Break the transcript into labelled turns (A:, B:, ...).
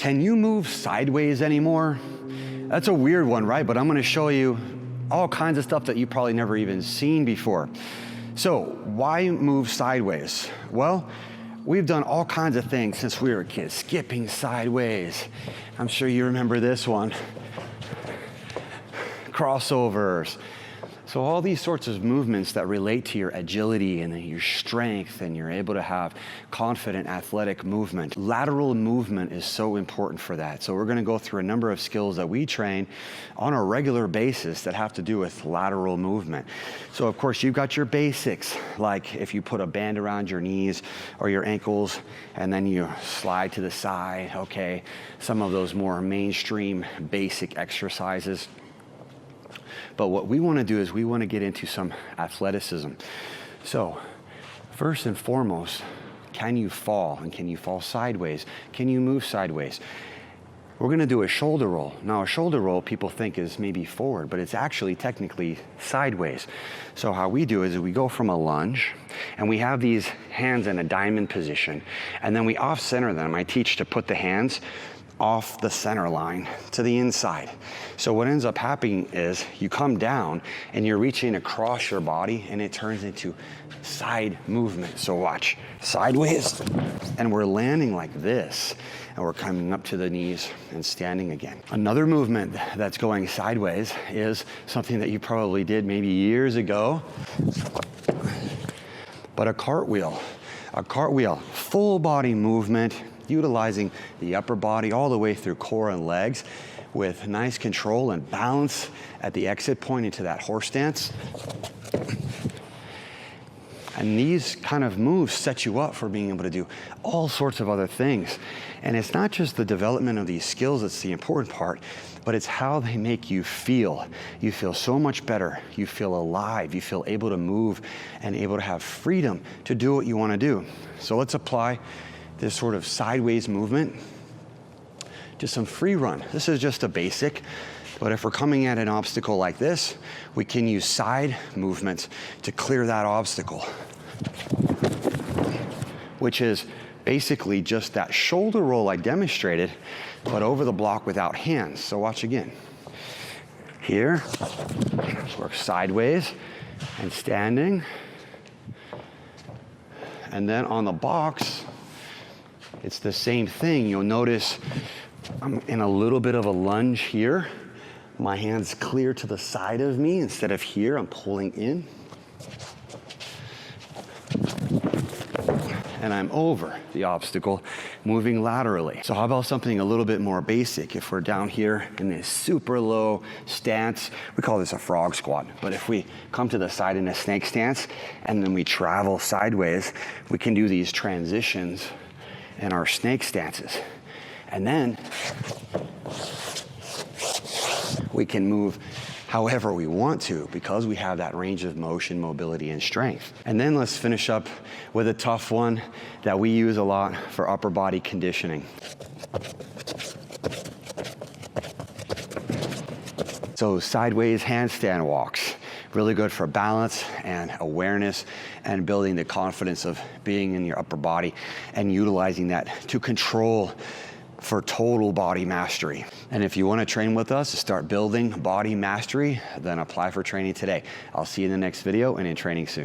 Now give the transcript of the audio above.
A: Can you move sideways anymore? That's a weird one, right? But I'm gonna show you all kinds of stuff that you probably never even seen before. So why move sideways? Well, we've done all kinds of things since we were kids, skipping sideways. I'm sure you remember this one. Crossovers. So all these sorts of movements that relate to your agility and your strength, and you're able to have confident athletic movement. Lateral movement is so important for that. So we're gonna go through a number of skills that we train on a regular basis that have to do with lateral movement. So of course you've got your basics, like if you put a band around your knees or your ankles and then you slide to the side, okay? Some of those more mainstream basic exercises. But what we want to do is we want to get into some athleticism. So first and foremost, can you fall? And can you fall sideways? Can you move sideways? We're going to do a shoulder roll. Now a shoulder roll people think is maybe forward, but it's actually technically sideways. So how we do is we go from a lunge and we have these hands in a diamond position, and then we off center them. I teach to put the hands off the center line to the inside. So what ends up happening is you come down and you're reaching across your body and it turns into side movement. So watch, sideways, and we're landing like this, and we're coming up to the knees and standing again. Another movement that's going sideways is something that you probably did maybe years ago, but a cartwheel. A cartwheel, full body movement, utilizing the upper body all the way through core and legs with nice control and balance at the exit point into that horse stance. And these kind of moves set you up for being able to do all sorts of other things. And it's not just the development of these skills that's the important part, but it's how they make you feel. You feel so much better. You feel alive. You feel able to move and able to have freedom to do what you want to do. So let's apply this sort of sideways movement to some free run. This is just a basic, but if we're coming at an obstacle like this, we can use side movements to clear that obstacle, which is basically just that shoulder roll I demonstrated, but over the block without hands. So watch again. Here, work sideways and standing. And then on the box, it's the same thing. You'll notice I'm in a little bit of a lunge here. My hand's clear to the side of me. Instead of here, I'm pulling in. And I'm over the obstacle, moving laterally. So how about something a little bit more basic? If we're down here in this super low stance, we call this a frog squat. But if we come to the side in a snake stance, and then we travel sideways, we can do these transitions in our snake stances. And then we can move however we want to because we have that range of motion, mobility, and strength. And then let's finish up with a tough one that we use a lot for upper body conditioning. So sideways handstand walks. Really good for balance and awareness and building the confidence of being in your upper body and utilizing that to control for total body mastery. And if you want to train with us to start building body mastery, then apply for training today. I'll see you in the next video and in training soon.